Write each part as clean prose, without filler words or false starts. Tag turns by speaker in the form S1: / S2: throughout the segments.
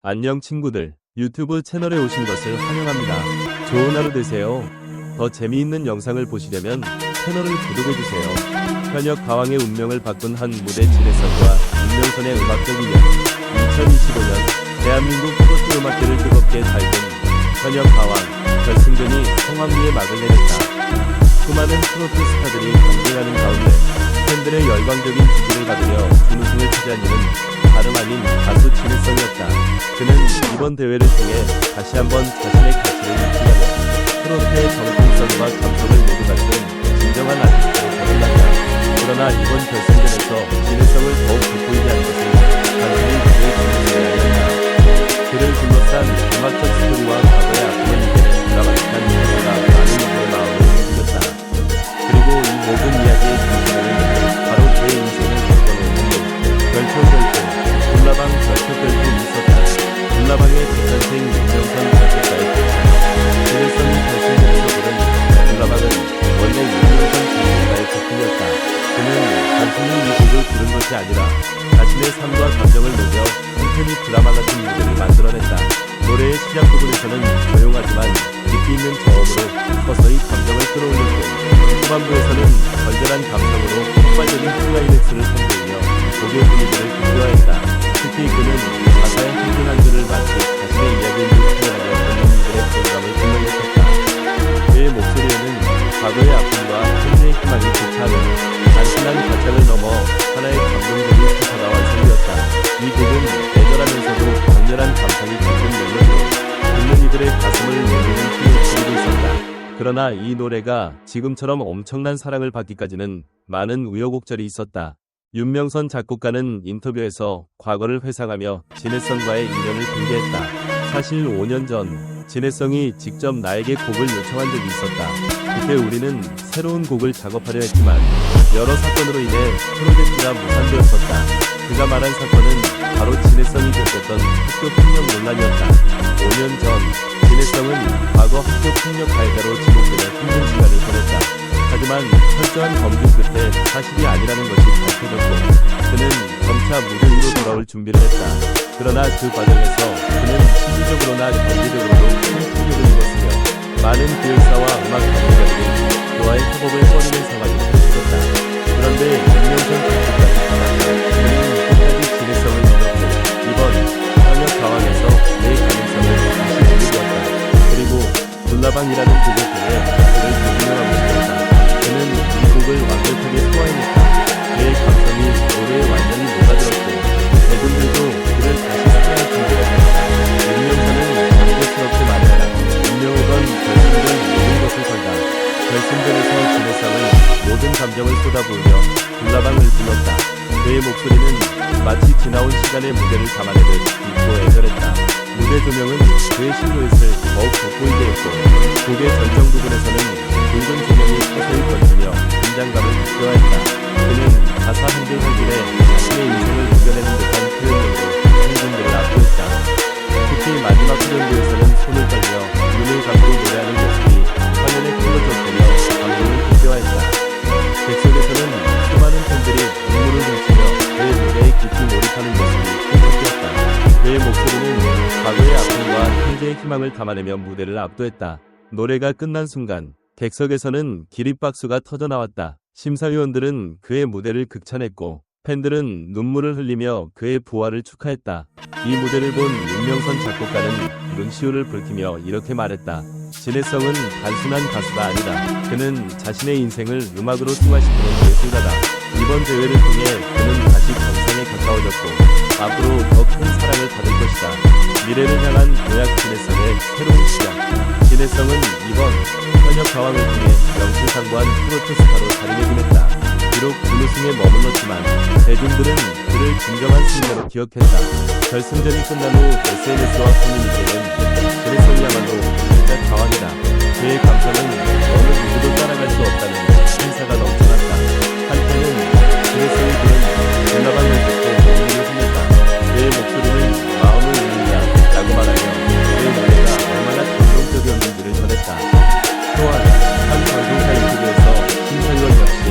S1: 안녕 친구들, 유튜브 채널에 오신 것을 환영합니다. 좋은 하루 되세요. 더 재미있는 영상을 보시려면 채널을 구독해주세요. 현역 가왕의 운명을 바꾼 한 무대 진해성과 윤명선의 음악적 인연. 2025년 대한민국 트로트 음악계를 뜨겁게 달군 현역 가왕 결승전이 성황리에 막을 내렸다. 수많은 트로트 스타들이 경쟁하는 가운데 팬들의 열광적인 지지를 받으며 준우승을 차지한 이는 다름 아닌 가수 진해성이었다. 그는 이번 대회를 통해 다시 한번 자신의 가치를 입증하며 트로트의 정통성과 감성을 모두 갖춘 진정한 아티스트로 거듭났다. 그러나 이번 결승전에서 진해성을 더욱 돋보이게 한 것은 단순히 그의 정통성이 아니었다. 그를 둘러싼 음악적 스토리와 과거의 아픔을 이겨낸 드라마틱한 묘사가 많은 이들의 마음을 움직였다. 그리고 이 모든 이야기의 중심에는 바로 그의 인생을 바꿔놓은 별표 불나방 별표별도 있었다. 불나방의 재탄생 윤명선 작곡가의 곡. 진해성이 결승전에서 부른 불나방은 원래 윤명선 작곡가의 작품이었다. 그는 단순히 이 곡을 부른 것이 아니라 자신의 삶과 감정을 녹여 한편이 드라마 같은 무대를 만들어냈다. 노래의 시작 부분에서는 조용하지만 깊이 있는 저음으로 서서히 감정을 끌어올렸고, 후반부에서는 절절한 감성으로 폭발적인 클라이맥스를 선보이며 곡의 분위기를 극대화했다. 특히 그는 가사의 한 줄 한 줄을 마치 자신의 이야기인 듯 표현하며 듣는 이들의 공감을 불러일으켰다. 그의 목소리에는 과거의 아픔과 현재의 희망이 교차하며 단순한 가창을 넘어 하나의 감동적인 서사가 완성되었다. 이 곡은 애절하면서도 강렬한 감성이 깃든 멜로디로 듣는 이들의 가슴을 울리는 힘을 지니고 있었다. 그러나 이 노래가 지금처럼 엄청난 사랑을 받기까지는 많은 우여곡절이 있었다. 윤명선 작곡가는 인터뷰에서 과거를 회상하며 진해성과의 인연을 공개했다. 사실 5년 전 진해성이 직접 나에게 곡을 요청한 적이 있었다. 그때 우리는 새로운 곡을 작업하려 했지만 여러 사건으로 인해 프로젝트가 무산되었었다. 그가 말한 사건은 바로 진해성이 겪었던 학교폭력 논란이었다. 5년 전 진해성은 과거 학교폭력 가해자로 지목되며 힘든 시간을 보냈다. 하지만 철저한 검증 끝에 사실이 아니라는 것이 밝혀졌고, 그는 점차 무대 위로 돌아올 준비를 했다. 그러나 그 과정에서 그는 심리적으로나 경제적으로도 큰 충격을 입었으며 많은 기획사와 음악 관계자들이 그와의 협업을 꺼리는 상황이 펼쳐졌다. 그런데 윤명선 작곡가는 그는 끝까지 진해성을 믿었고 이번 현역 가왕에서 내 가능성을 다시 보여주었다. 그리고 불나방이라는 곡을 통해 그를 증명하고 싶었다. 그는 이 곡을 완벽하게 소화해냈다. 그의 감성이 노래에 완전히 녹아들었고 대중들도 그를 다시 사랑할 준비가 되었다. 윤명선은 감격스럽게 말했다. 운명을 건 결승전 모든 것을 건다. 결승전에서 진해성은 모든 감정을 쏟아부으며 불나방을 불렀다. 그의 목소리는 마치 지나온 시간의 무게를 담아내듯 깊고 애절했다. 무대 조명은 그의 실루엣을 더욱 돋보이게 했고, 곡의 절정 부분에서는 붉은 조명이 서서히 번지며 긴장감을 극대화했다. 그는 가사 한 줄 한 줄에 자신의 인생을 녹여내는 듯한 표현으로 팬분들을 압도했다. 특히 마지막 후렴구에서는 손을 떨며 눈을 감고 노래하는 모습이 화면에 흘러졌으며 감동을 극대화했다. 객석에서는 수많은 팬들이 눈물을 훔치며 그의 무대에 깊이 몰입하는 모습이 펼쳐졌다. 그의 목소리는 과거의 아픔과 현재의 희망을 담아내며 무대를 압도했다. 노래가 끝난 순간 객석에서는 기립박수가 터져나왔다. 심사위원들은 그의 무대를 극찬했고 팬들은 눈물을 흘리며 그의 부활을 축하했다. 이 무대를 본 윤명선 작곡가는 눈시울을 붉히며 이렇게 말했다. 진해성은 단순한 가수가 아니다. 그는 자신의 인생을 음악으로 승화시키는 예술가다. 이번 대회를 통해 그는 다시 정상에 가까워졌고 앞으로 더 큰 사랑을 받을 것이다. 미래를 향한 도약 진해성의 새로운 시작. 진해성은 이번 현역 가왕을 통해 명실상부한 트로트 스타로 자리매김했다. 비록 준우승에 머물렀지만 대중들은 그를 진정한 승자로 기억했다. 결승전이 끝난 후 SNS와 커뮤니티에는 진해성이야말로 진짜 가왕이다. 그의 감성은 어느 누구도 따라갈 수 없다는 행사가 넘쳐났다. 한편은 진해성이 부른 불나방을 듣고 눈물을 흘렸다. 그의 목소리는 마음을 울린다 라고 말하며 그의 노래가 얼마나 감동적이었는지를 전했다. 또한 한 방송사 인터뷰에서 심사위원 역시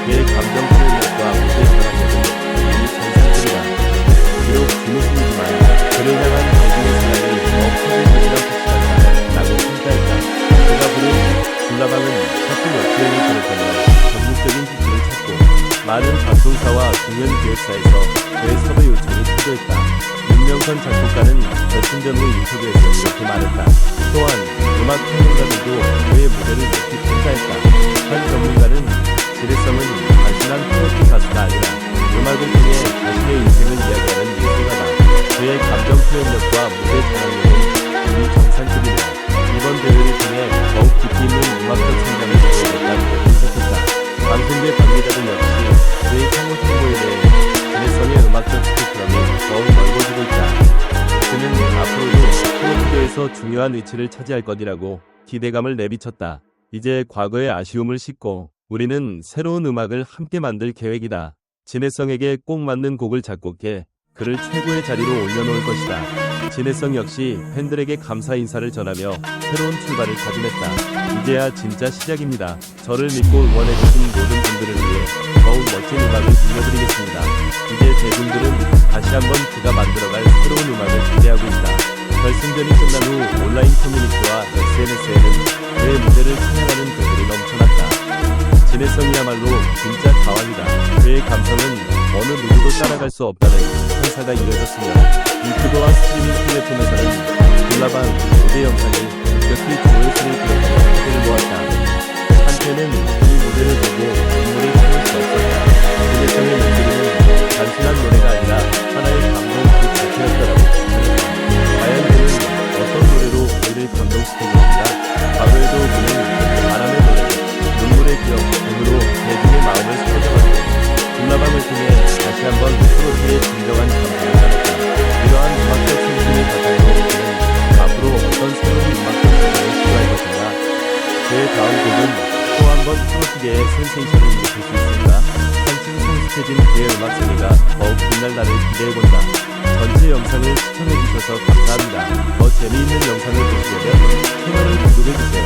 S1: 그의 감정 표현력과 무대 결합력은 이미 정상급이다. 비록 준우승이지만 그를 향한 많은 방송사와 공연 기획사에서 그의 섭외 요청이 초조했다. 윤명선 작곡가는 결승전 후 인터뷰에서 이렇게 말했다. 또한 음악 평론가들도 그의 무대를 높이 평가했다. 한 전문가는 진해성은 단순한 트로트 가수가 아니라 음악을 통해 자신의 인생을 이야기하는 예술가다. 그의 감정 표현력과 무대 장악력은 이미 정상급이며 이번 대회를 통해 더욱 깊이 있는 음악적 성장을 보여줬다고 분석했다. 방송계 관계자들 역시 그의 향후 행보에 대해 진해성의 음악적 스펙트럼이 더욱 넓어지고 있다. 그는 앞으로도 트로트계에서 중요한 위치를 차지할 것이라고 기대감을 내비쳤다. 이제 과거의 아쉬움을 싣고 우리는 새로운 음악을 함께 만들 계획이다. 진해성에게 꼭 맞는 곡을 작곡해 그를 최고의 자리로 올려놓을 것이다. 진해성 역시 팬들에게 감사 인사를 전하며 새로운 출발을 다짐했다. 이제야 진짜 시작입니다. 저를 믿고 응원해주신 모든 분들을 위해 더욱 멋진 음악을 들려드리겠습니다. 이제 대중들은 다시 한번 그가 만들어갈 새로운 음악을 기대하고 있다. 결승전이 끝난 후 온라인 커뮤니티와 SNS에는 그의 무대를 찬양하는 글들이 넘쳐났다. 진해성이야말로 진짜 가왕이다. 그의 감성은 어느 누구도 따라갈 수 없다는 선사가 이어졌으며 유튜브와 스트리밍 플랫폼에서는 불나방 무대 영상이 급격히 조회수를 기록하며 화제를 모았다. 한편은 이 무대를 보고 눈물이 참을 수 없었다. 진해성의 목소리는 단순한 노래가 아니라 하나의 감동 그 자체였다라고 표현했다. 과연 그는 어떤 노래로 우리를 감동시킨 것인가? 과거에도 그는 바람의 노래, 눈물의 기억 등으로 대중의 마음을 사로잡았고 불나방을 통해 다시 한번 트로트의 진정한 감동을 받았다. 이러한 음악적 승진을 바탕으로 그는 앞으로 어떤 새로운 음악적 도전을 시도할 것인가? 그의 다음 곡은 또 한 번 트로트계의 센세이션을 일으킬 수 있을까? 한층 성숙해진 그의 음악 세계가 더욱 빛날 날을 기대해본다. 전체 영상을 시청해주셔서 감사합니다. 더 재미있는 영상을 보시려면 채널을 구독해주세요.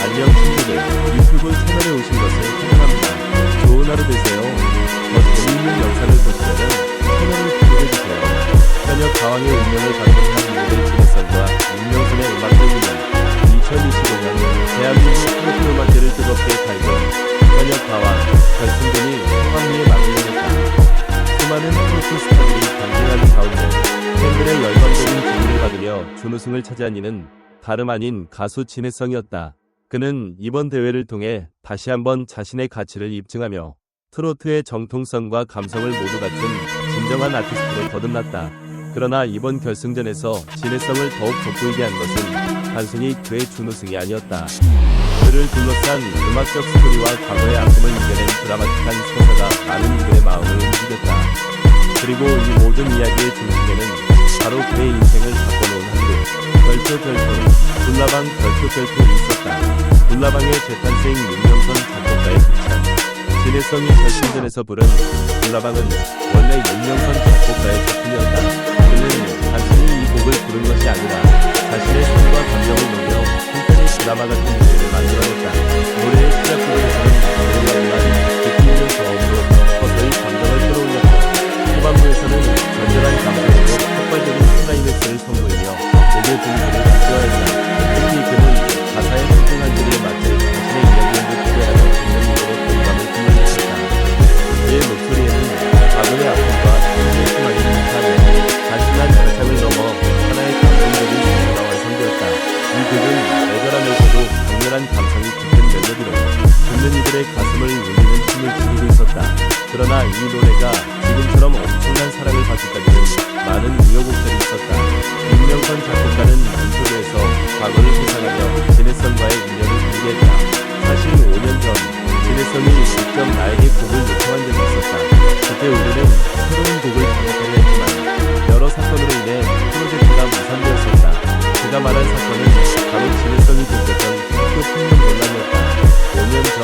S1: 안녕 친구들, 유튜브 채널에 오신 것을 환영합니다. 좋은 하루 되세요. 더 재미있는 영상을 보시려면 채널을 구독해주세요. 현역 가왕의 운명을 받은 한 무대 진해성과 윤명선의 음악적 운명 2025년 대한민국 트로트 음악계를 뜨겁게 달군 현역 가왕 결승전이 성황리에 막을 내렸다. 수많은 트로트 스타들이 경쟁하는 가운데 팬들의 열광적인 지지를 받으며 준우승을 차지한 이는 다름 아닌 가수 진해성이었다. 그는 이번 대회를 통해 다시 한번 자신의 가치를 입증하며 트로트의 정통성과 감성을 모두 갖춘 진정한 아티스트로 거듭났다. 그러나 이번 결승전에서 진해성을 더욱 돋보이게 한 것은 단순히 그의 준우승이 아니었다. 그를 둘러싼 음악적 스토리와 과거의 아픔을 이겨낸 드라마틱한 서사가 많은 이들의 마음을 움직였다. 그리고 이 모든 이야기의 중심에는 바로 그의 인생을 바꿔놓은 한국 별표 불나방 별표이 있었다. 불나방의 재탄생 윤명선 작곡가의 극찬. 진해성이 결승전에서 부른 불나방은 원래 윤명선 작곡가의 작품이었다. 그는 단순히 이 곡을 부른 것이 아니라 자신의 삶과 감정을 녹여 한편의 드라마 같은 무대를 만들어냈다. 노래의 시작 부분에서는 노래와 음악이 깊이 있는 저음으로 서서히 감정을 끌어올렸고 후반부에서는 절절한 감정으로 폭발적인 클라이맥스를 선보이며 곡의 분위기를 극대화했다. 특히 그는 가사의 한줄 한줄에 맞게 자신의 이야기를 표현하며 듣는 이들의 공감을 불러일으켰다. 그의 목소리에는 과거의 아픔과 현재의 희망이 뭉타하며 단순한 가창을 넘어 하나의 감동적인 소리가 완성되었다. 이 곡은 애절하면서도 강렬한 감성이 깃든 멜로디로 듣는 이들의 가슴을 울리는 춤을 지니고 있었다. 그러나 이 노래가 지금처럼 엄청난 사랑을 받기까지는 많은 우여곡절이 있었다. 윤명선 작곡가는 인터뷰에서 과거를 회상하며 진해성과의 인연을 공개했다. 사실 5년 전 진해성이 직접 나에게 곡을 요청한 적이 있었다. 그때 우리는 새로운 곡을 작업하려 했지만 여러 사건으로 인해 프로젝트가 무산되었었다. 그가 말한 사건은 바로 진해성이 겪었던 학교 폭력 논란이었다. 5년 전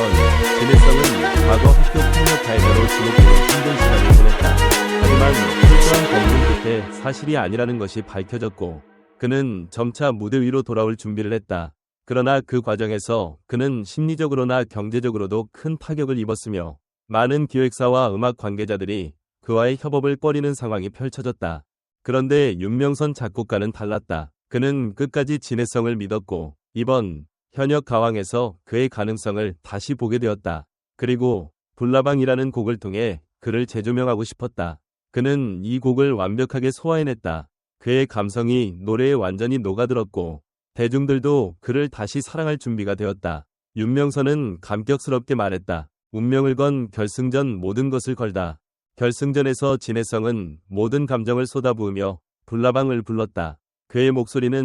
S1: 진해성은 과거 학교 폭력 가해자로 지목되어 힘든 시간을 보냈다. 하지만 철저한 검증 끝에 사실이 아니라는 것이 밝혀졌고 그는 점차 무대 위로 돌아올 준비를 했다. 그러나 그 과정에서 그는 심리적으로나 경제적으로도 큰 타격을 입었으며 많은 기획사와 음악 관계자들이 그와의 협업을 꺼리는 상황이 펼쳐졌다. 그런데 윤명선 작곡가는 달랐다. 그는 끝까지 진해성을 믿었고 이번 현역 가왕에서 그의 가능성을 다시 보게 되었다. 그리고 불나방이라는 곡을 통해 그를 재조명하고 싶었다. 그는 이 곡을 완벽하게 소화해냈다. 그의 감성이 노래에 완전히 녹아들었고 대중들도 그를 다시 사랑할 준비가 되었다. 윤명선은 감격스럽게 말했다. 운명을 건 결승전 모든 것을 걸다. 결승전에서 진해성은 모든 감정을 쏟아부으며 불나방을 불렀다. 그의 목소리는